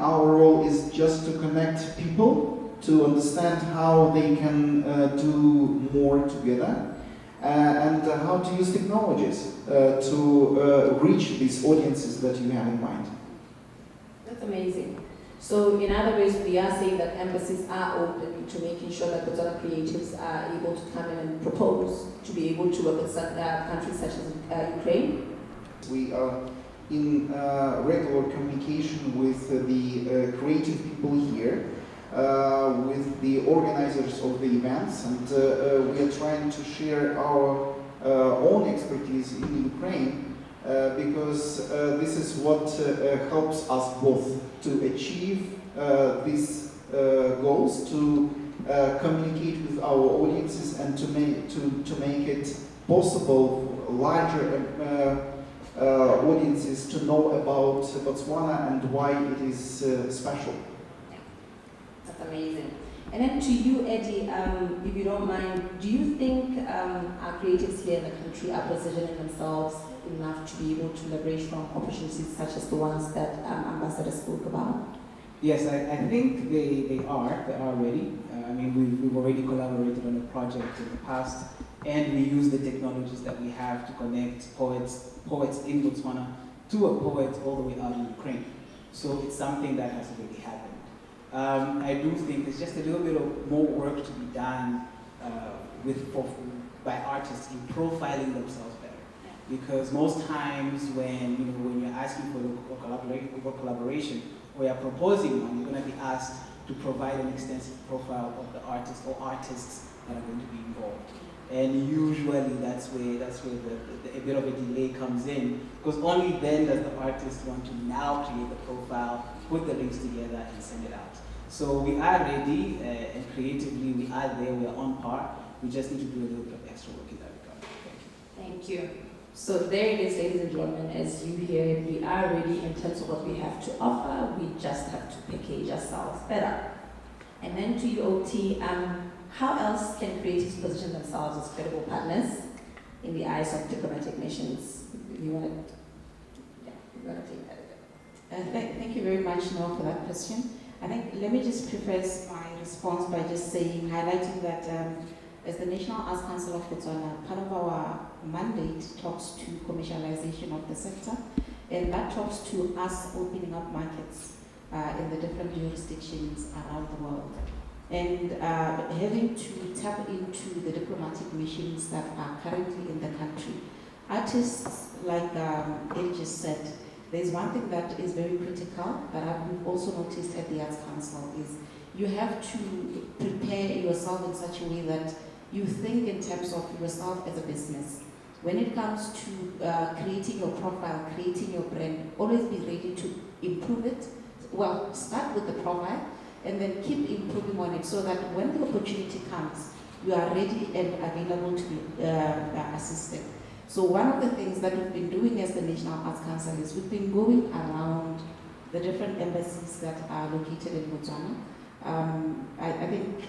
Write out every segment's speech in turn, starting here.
our role is just to connect people, to understand how they can do more together, and how to use technologies to reach these audiences that you have in mind. That's amazing. So in other words, we are saying that embassies are open to making sure that Botswana creatives are able to come in and propose to be able to work with countries such as Ukraine. We are in regular communication with the creative people here, with the organizers of the events, and we are trying to share our own expertise in Ukraine because this is what helps us both to achieve these goals, to communicate with our audiences, and to make it possible for larger audiences to know about Botswana and why it is special. That's amazing. And then to you, Eddy, if you don't mind, do you think our creatives here in the country are positioning themselves enough to be able to leverage from opportunities such as the ones that Ambassador spoke about? Yes, I think they are ready. I mean, we've already collaborated on a project in the past, and we use the technologies that we have to connect poets in Botswana to a poet all the way out in Ukraine. So it's something that has already happened. I do think there's just a little bit of more work to be done by artists in profiling themselves better. Because most times when you're asking for collaboration or you're proposing one, you're going to be asked to provide an extensive profile of the artist or artists that are going to be involved. And usually that's where a bit of a delay comes in, because only then does the artist want to now create the profile, put the links together, and send it out. So we are ready, and creatively we are there, we are on par. We just need to do a little bit of extra work in that regard. Thank you. So there it is, ladies and gentlemen, as you hear it, we are ready in terms of what we have to offer. We just have to package ourselves better. And then to you, OT, how else can creatives position themselves as credible partners in the eyes of diplomatic missions? You want to take that? Thank you very much, Noah, for that question. I think let me just preface my response by just highlighting that as the National Arts Council of Botswana, part of our mandate talks to commercialization of the sector, and that talks to us opening up markets in the different jurisdictions around the world. And having to tap into the diplomatic missions that are currently in the country. Artists, like Eddy just said, there's one thing that is very critical that I've also noticed at the Arts Council is you have to prepare yourself in such a way that you think in terms of yourself as a business. When it comes to creating your profile, creating your brand, always be ready to improve it. Well, start with the profile and then keep improving on it so that when the opportunity comes, you are ready and available to be assisted. So one of the things that we've been doing as the National Arts Council is we've been going around the different embassies that are located in Botswana. I think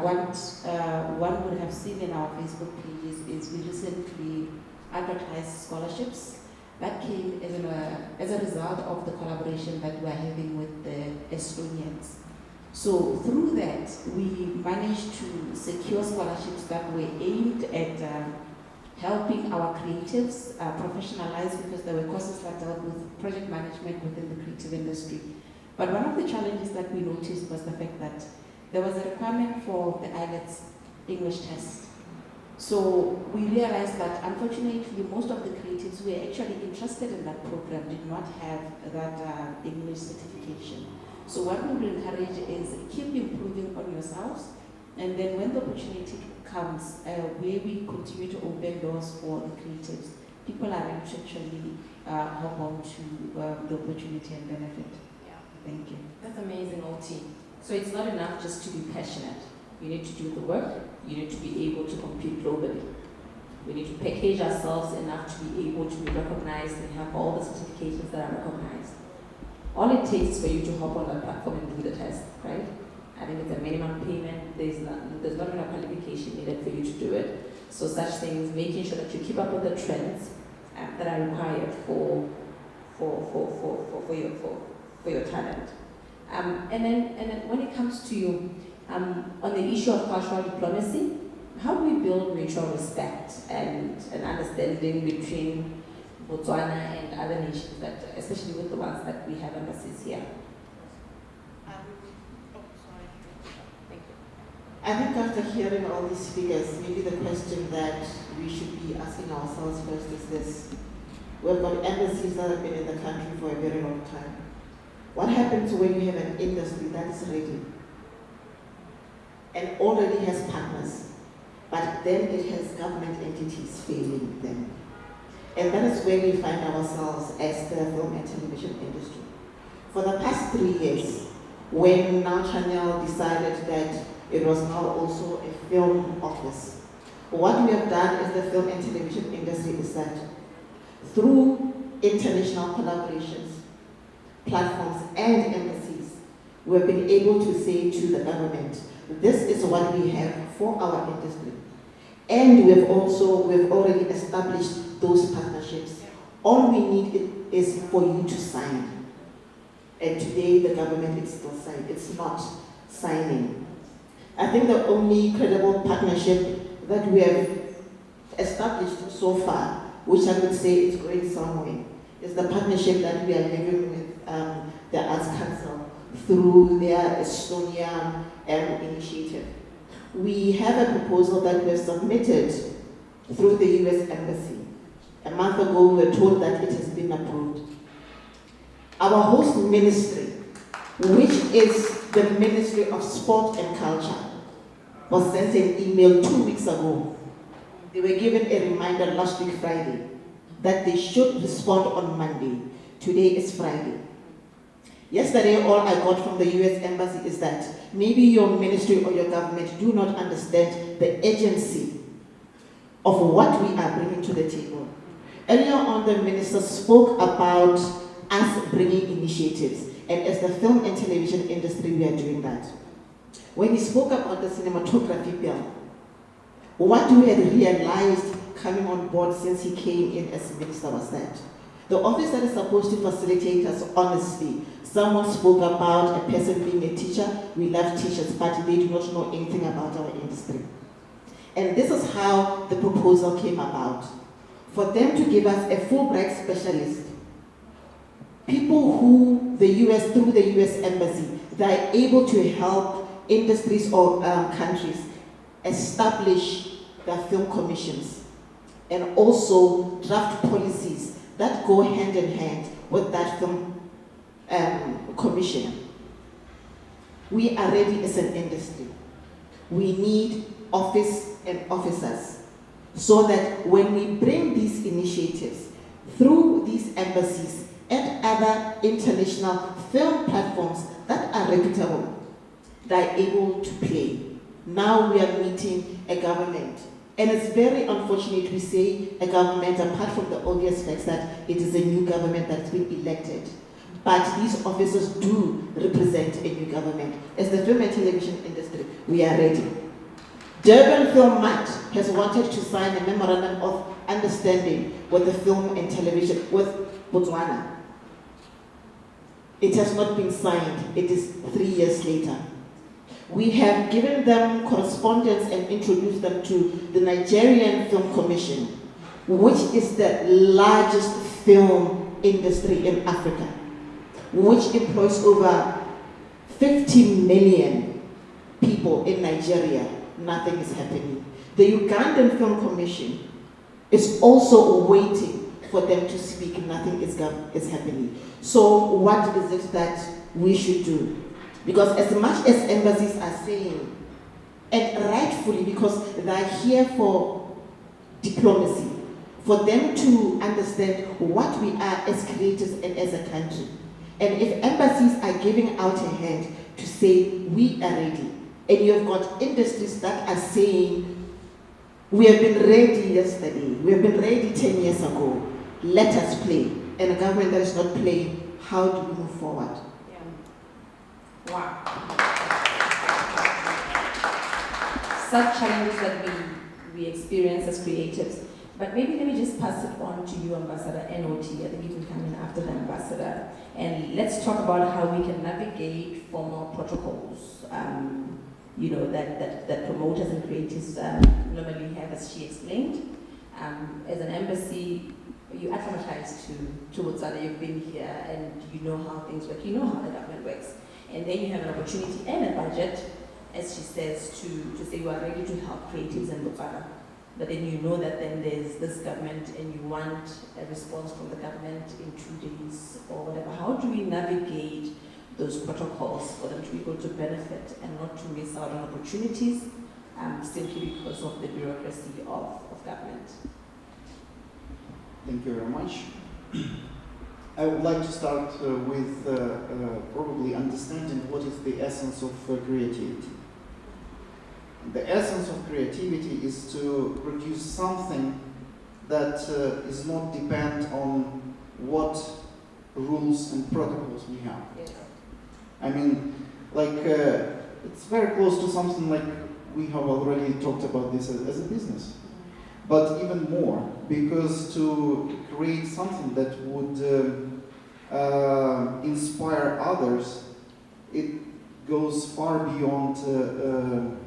what one would have seen in our Facebook pages is we recently advertised scholarships that came as a result of the collaboration that we're having with the Estonians. So through that, we managed to secure scholarships that were aimed at helping our creatives professionalize, because there were courses that dealt with project management within the creative industry. But one of the challenges that we noticed was the fact that there was a requirement for the IELTS English test. So we realized that unfortunately most of the creatives who were actually interested in that program did not have that English certification. So what we will encourage is keep improving on yourselves, and then when the opportunity comes, where we continue to open doors for the creatives, people are actually hop on to the opportunity and benefit. Yeah. Thank you. That's amazing, OT. So it's not enough just to be passionate. You need to do the work. You need to be able to compete globally. We need to package ourselves enough to be able to be recognized and have all the certifications that are recognized. All it takes is for you to hop on that platform and do the test, right? I think it's a minimum payment. There's not enough qualification needed for you to do it. So such things, making sure that you keep up with the trends that are required for your talent. And then when it comes to you, on the issue of cultural diplomacy, how do we build mutual respect and an understanding between Botswana and other nations, that, especially with the ones that we have embassies here? I think after hearing all these figures, maybe the question that we should be asking ourselves first is this. We've got embassies that have been in the country for a very long time. What happens when you have an industry that is ready and already has partners, but then it has government entities failing them? And that is where we find ourselves as the film and television industry. For the past 3 years, when Now Channel decided that it was now also a film office, what we have done as the film and television industry is that through international collaborations, platforms, and embassies, we have been able to say to the government, this is what we have for our industry. And we've already established those partnerships. All we need is for you to sign. And today the government is still signing. It's not signing. I think the only credible partnership that we have established so far, which I would say is going somewhere, is the partnership that we are having with the Arts Council through their Estonia initiative. We have a proposal that we have submitted through the US Embassy. A month ago, we were told that it has been approved. Our host ministry, which is the Ministry of Sport and Culture, was sent an email 2 weeks ago. They were given a reminder last week Friday that they should respond on Monday. Today is Friday. Yesterday, all I got from the US Embassy is that maybe your ministry or your government do not understand the urgency of what we are bringing to the table. Earlier on, the minister spoke about us bringing initiatives, and as the film and television industry, we are doing that. When he spoke about the cinematography bill, what we had realized coming on board since he came in as minister was that the office that is supposed to facilitate us, honestly, someone spoke about a person being a teacher. We love teachers, but they do not know anything about our industry. And this is how the proposal came about. For them to give us a Fulbright specialist, people who the US, through the US Embassy, they are able to help industries or countries establish their film commissions and also draft policies that go hand in hand with that film commission. We are ready as an industry. We need office and officers so that when we bring these initiatives through these embassies and other international film platforms that are reputable, they are able to play. Now we are meeting a government. And it's very unfortunate we say a government, apart from the obvious facts that it is a new government that's been elected. But these officers do represent a new government. As the film and television industry, we are ready. Durban Film Mart has wanted to sign a memorandum of understanding with the film and television, with Botswana. It has not been signed. It is 3 years later. We have given them correspondence and introduced them to the Nigerian Film Commission, which is the largest film industry in Africa, which employs over 50 million people in Nigeria. Nothing is happening. The Ugandan Film Commission is also waiting for them to speak. Nothing is happening. So what is it that we should do? Because as much as embassies are saying, and rightfully because they're here for diplomacy, for them to understand what we are as creators and as a country. And if embassies are giving out a hand to say, we are ready, and you have got industries that are saying, we have been ready yesterday, we have been ready 10 years ago, let us play. And a government that is not playing, how do we move forward? Wow. Such challenges that we experience as creatives. But maybe let me just pass it on to you, Ambassador NOT. I think you can come in after the Ambassador. And let's talk about how we can navigate formal protocols, that promoters and creators normally have, as she explained. As an embassy, you acclimatize to Botswana, you've been here and you know how things work, you know how the government works. And then you have an opportunity and a budget, as she says, to say we are ready to help creatives in Botswana. But then you know that then there's this government and you want a response from the government in 2 days or whatever. How do we navigate those protocols for them to be able to benefit and not to miss out on opportunities simply because of the bureaucracy of government? Thank you very much. I would like to start with probably understanding what is the essence of creativity. The essence of creativity is to produce something that is not dependent on what rules and protocols we have. Yes. I mean, it's very close to something like we have already talked about this as a business. But even more, because to create something that would inspire others, it goes far beyond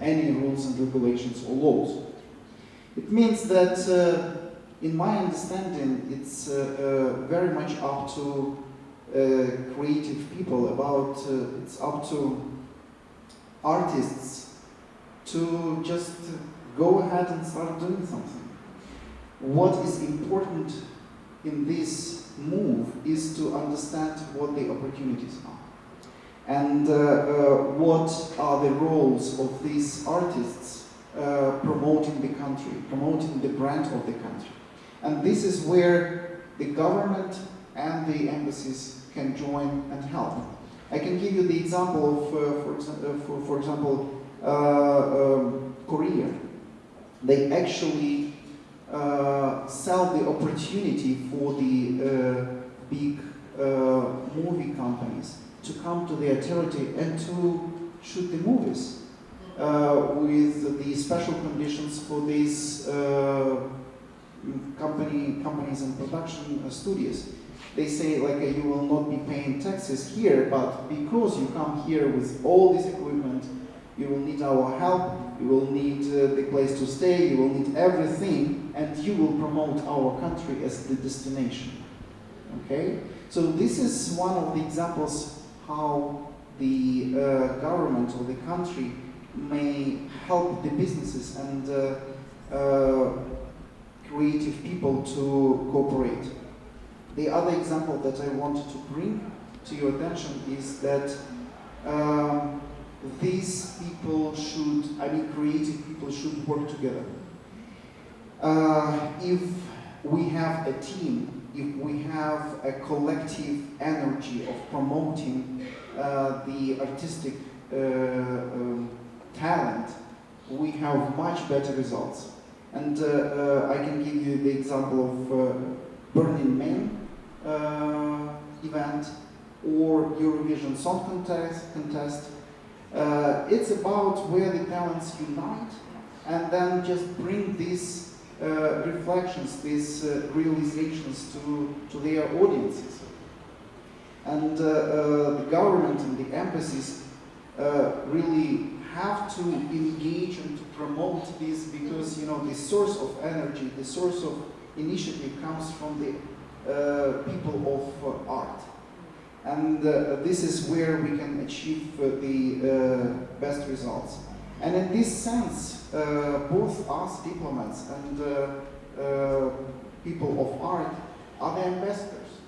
any rules and regulations or laws. It means that, in my understanding, it's very much up to creative people, it's up to artists to just go ahead and start doing something. What is important in this move is to understand what the opportunities are and what are the roles of these artists promoting the country, promoting the brand of the country. And this is where the government and the embassies can join and help. I can give you the example of, for example, Korea. They actually sell the opportunity for the big movie companies to come to their territory and to shoot the movies with the special conditions for these companies and production studios. They say you will not be paying taxes here, but because you come here with all this equipment, you will need our help, you will need the place to stay, you will need everything, and you will promote our country as the destination. Okay? So this is one of the examples how the government or the country may help the businesses and creative people to cooperate. The other example that I wanted to bring to your attention is that these people creative people should work together. If we have a team, if we have a collective energy of promoting the artistic talent, we have much better results. And I can give you the example of Burning Man event or Eurovision Song Contest. It's about where the talents unite and then just bring these reflections, these realizations to their audiences. And the government and the embassies really have to engage and to promote this because, the source of energy, the source of initiative comes from the people of art. And this is where we can achieve the best results. And in this sense, both us diplomats and people of art are the ambassadors,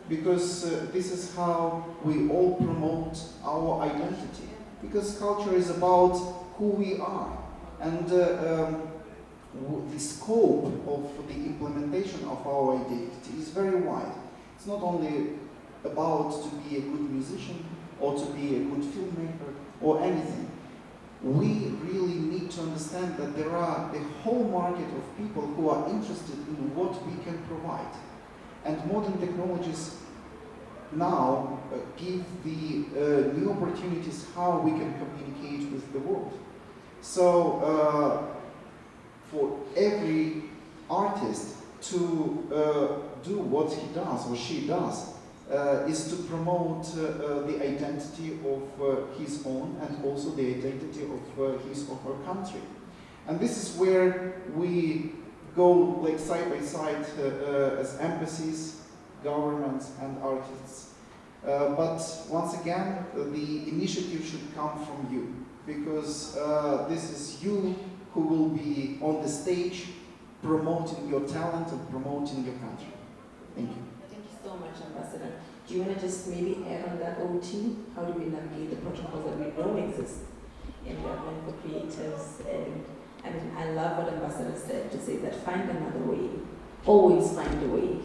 because this is how we all promote our identity. Because culture is about who we are, and the scope of the implementation of our identity is very wide. It's not only about to be a good musician or to be a good filmmaker or anything. We really need to understand that there are the whole market of people who are interested in what we can provide. And modern technologies now give the new opportunities how we can communicate with the world. So for every artist to do what he does or she does is to promote the identity of his own and also the identity of his or her country. And this is where we go like side by side as embassies, governments and artists. But once again, the initiative should come from you, because this is you who will be on the stage promoting your talent and promoting your country. Thank you. Thank you so much, Ambassador. Do you want to just maybe add on that OT? How do we navigate the protocols that we know exist in government for creatives? And I mean, I love what Ambassador said, to say that find another way. Always find a way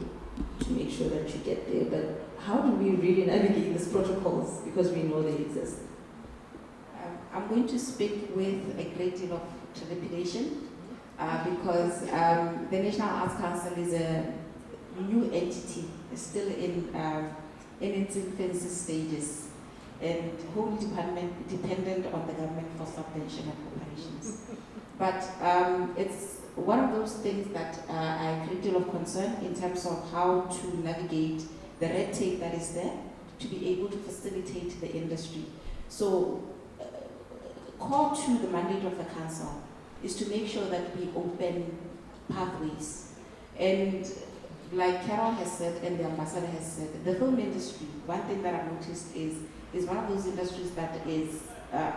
to make sure that you get there. But how do we really navigate these protocols? Because we know they exist. I'm going to speak with a great deal of trepidation because the National Arts Council is a new entity, still in its infancy stages, and wholly dependent on the government for subvention and operations. But it's one of those things that I have a great deal of concern in terms of how to navigate the red tape that is there to be able to facilitate the industry. So, core to the mandate of the council is to make sure that we open pathways. And like Carol has said and the ambassador has said, the film industry, one thing that I've noticed is one of those industries that is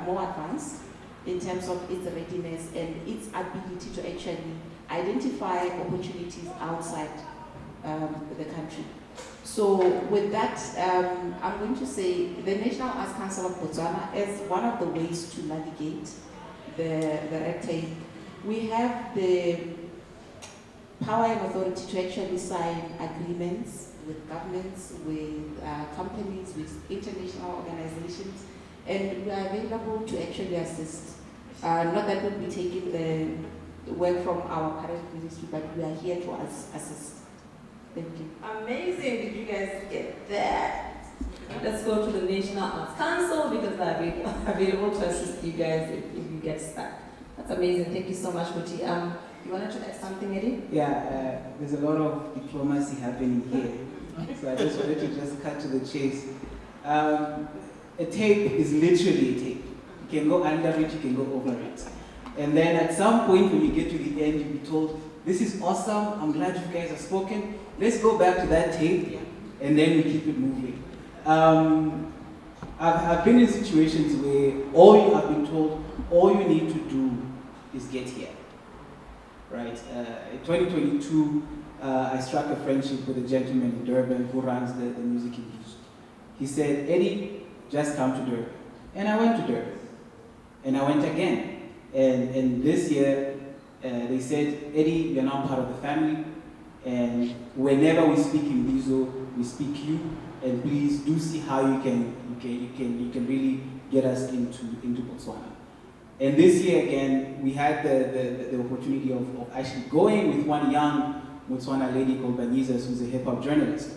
more advanced in terms of its readiness and its ability to actually identify opportunities outside the country. So with that, I'm going to say the National Arts Council of Botswana is one of the ways to navigate the red tape. We have the power and authority to actually sign agreements with governments, with companies, with international organizations, and we are available to actually assist. Not that we'll be taking the work from our current ministry, but we are here to assist. Thank you. Amazing. Did you guys get that? Let's go to the National Arts Council because they're available to assist you guys if you get stuck. That's amazing. Thank you so much, Muti. You wanted to add something, Eddy? Yeah, there's a lot of diplomacy happening here. So I just wanted to just cut to the chase. A tape is literally a tape. You can go under it, you can go over it. And then at some point when you get to the end, you'll be told, this is awesome, I'm glad you guys have spoken. Let's go back to that tape, and then we keep it moving. I've been in situations where I've been told, all you need to do is get here. Right? In 2022, I struck a friendship with a gentleman in Durban who runs the music industry. He said, Eddy, just come to Durban. And I went to Durban. And I went again. And this year, they said, Eddy, you're now part of the family. And whenever we speak in Bizo, we speak you. And please do see how you can really get us into Botswana. And this year again, we had the opportunity of actually going with one young Botswana lady called Banizas, who's a hip-hop journalist.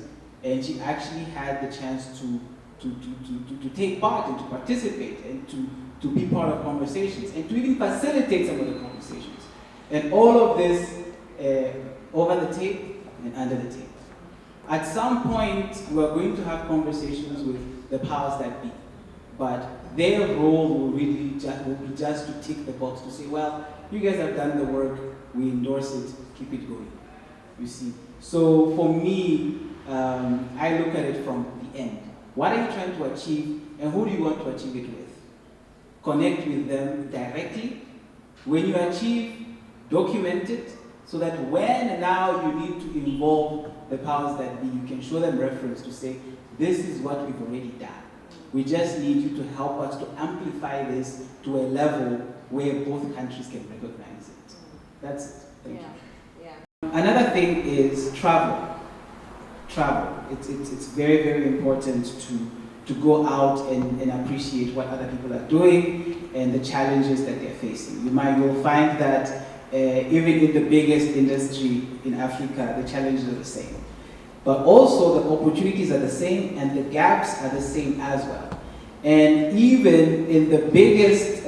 And she actually had the chance to take part and to participate and to be part of conversations and to even facilitate some of the conversations. And all of this over the tape and under the tape. At some point, we're going to have conversations with the powers that be. But their role will be just to tick the box, to say, well, you guys have done the work, we endorse it, keep it going. You see? So for me, I look at it from the end. What are you trying to achieve, and who do you want to achieve it with? Connect with them directly. When you achieve, document it, so that when and now you need to involve the powers that be, you can show them reference to say, this is what we've already done. We just need you to help us to amplify this to a level where both countries can recognize it. That's it. Thank you. Yeah. Another thing is travel. Travel. It's very, very important to go out and appreciate what other people are doing and the challenges that they're facing. You'll find that even in the biggest industry in Africa, the challenges are the same. But also the opportunities are the same and the gaps are the same as well. And even in the biggest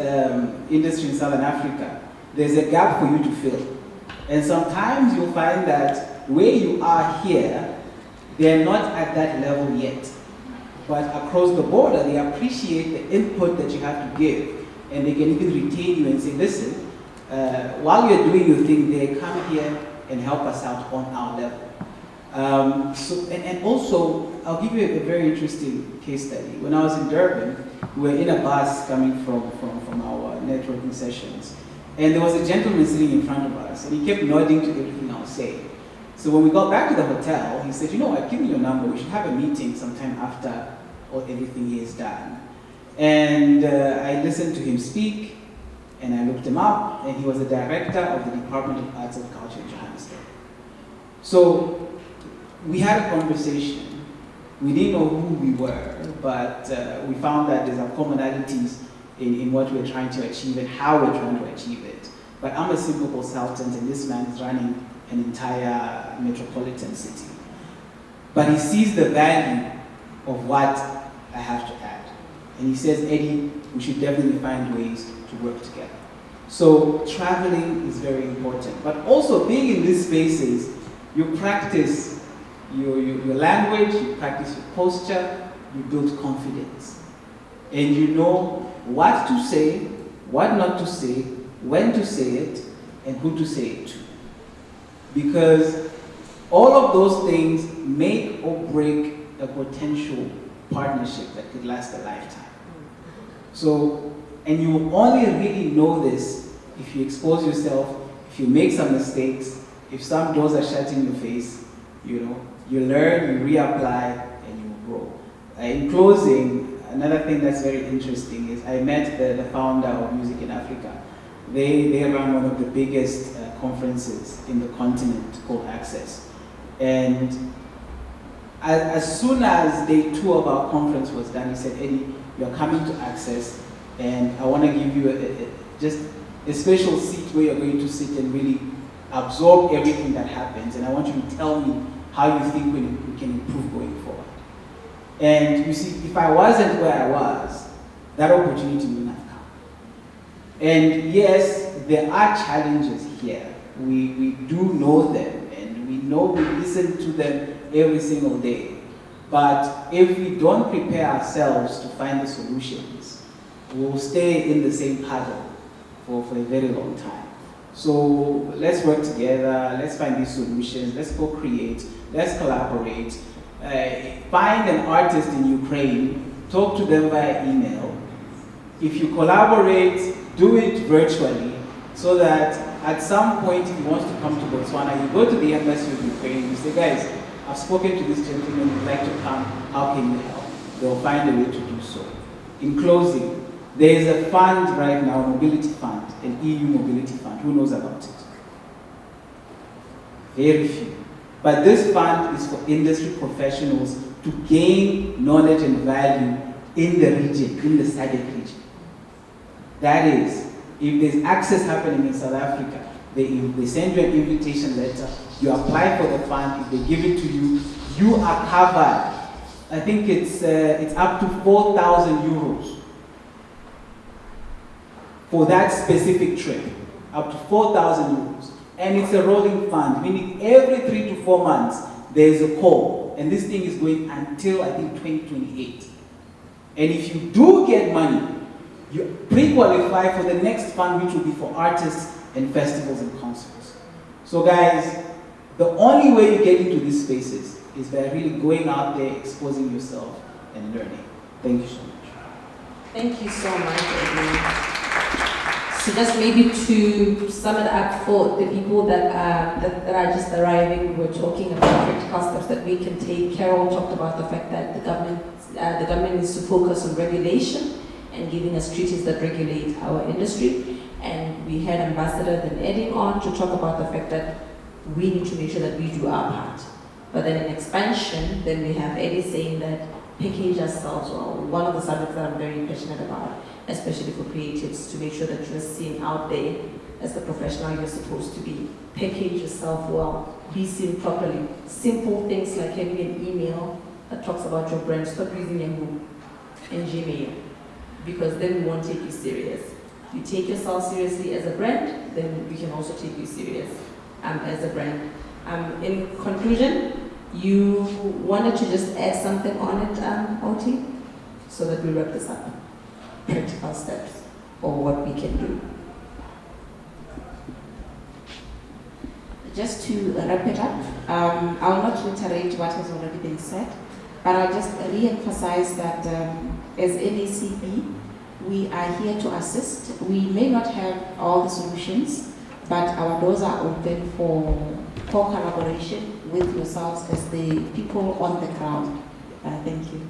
industry in Southern Africa, there's a gap for you to fill. And sometimes you'll find that where you are here, they're not at that level yet. But across the border, they appreciate the input that you have to give. And they can even retain you and say, listen, while you're doing your thing there, come here and help us out on our level. And also, I'll give you a very interesting case study. When I was in Durban, we were in a bus coming from our networking sessions. And there was a gentleman sitting in front of us, and he kept nodding to everything I was saying. So when we got back to the hotel, he said, you know, I've given you a number. We should have a meeting sometime after everything he has done. And I listened to him speak, and I looked him up, and he was the director of the Department of Arts and Culture in Johannesburg. So we had a conversation. We didn't know who we were, but we found that there's commonalities in what we're trying to achieve and how we're trying to achieve it. But I'm a simple consultant, and this man is running an entire metropolitan city. But he sees the value of what I have to add. And he says, Eddy, we should definitely find ways to work together. So traveling is very important. But also being in these spaces, you practice your language, you practice your posture, you build confidence. And you know what to say, what not to say, when to say it, and who to say it to. Because all of those things make or break a potential partnership that could last a lifetime. So, and you only really know this if you expose yourself, if you make some mistakes, if some doors are shut in your face, you know, you learn, you reapply, and you grow. In closing, another thing that's very interesting is I met the founder of Music in Africa. They run one of the biggest conferences in the continent called ACEO. And as soon as day 2 of our conference was done, he said, Eddy, you're coming to ACEO, and I want to give you just a special seat where you're going to sit and really absorb everything that happens, and I want you to tell me how you think we can improve going forward. And you see, if I wasn't where I was, that opportunity wouldn't have come. And yes, there are challenges here. We do know them, and we listen to them every single day. But if we don't prepare ourselves to find the solutions, we'll stay in the same puddle for a very long time. So let's work together, let's find these solutions, let's co-create, let's collaborate. Find an artist in Ukraine, talk to them via email. If you collaborate, do it virtually, so that at some point, if you want to come to Botswana, you go to the embassy of Ukraine, you say, guys, I've spoken to this gentleman, would like to come, how can you help? They'll find a way to do so. In closing, there is a fund right now, a mobility fund, an EU mobility fund. Who knows about it? Very few. But this fund is for industry professionals to gain knowledge and value in the region, in the SADC region. That is, if there's access happening in South Africa, they send you an invitation letter, you apply for the fund, if they give it to you, you are covered. I think it's up to 4,000 euros for that specific trip, up to 4,000 euros. And it's a rolling fund, meaning every 3 to 4 months, there's a call. And this thing is going until, I think, 2028. And if you do get money, you pre-qualify for the next fund, which will be for artists and festivals and concerts. So guys, the only way you get into these spaces is by really going out there, exposing yourself, and learning. Thank you so much. Thank you so much, Eddy. So just maybe to sum it up for the people that are just arriving, we're talking about critical steps that we can take. Carol talked about the fact that the government needs to focus on regulation and giving us treaties that regulate our industry. And we had Ambassador then Eddy on to talk about the fact that we need to make sure that we do our part. But then in expansion, then we have Eddy saying that package ourselves well. One of the subjects that I'm very passionate about, especially for creatives, to make sure that you're seen out there as the professional you're supposed to be. Package yourself well, be seen properly. Simple things like having an email that talks about your brand. Stop using Yahoo and Gmail, because then we won't take you serious. You take yourself seriously as a brand, then we can also take you serious as a brand. In conclusion, you wanted to just add something on it, Oti, so that we wrap this up. Practical steps, or what we can do. Just to wrap it up, I'll not reiterate what has already been said, but I'll just re-emphasize that as NACB, we are here to assist. We may not have all the solutions, but our doors are open for collaboration with yourselves as the people on the ground. Thank you.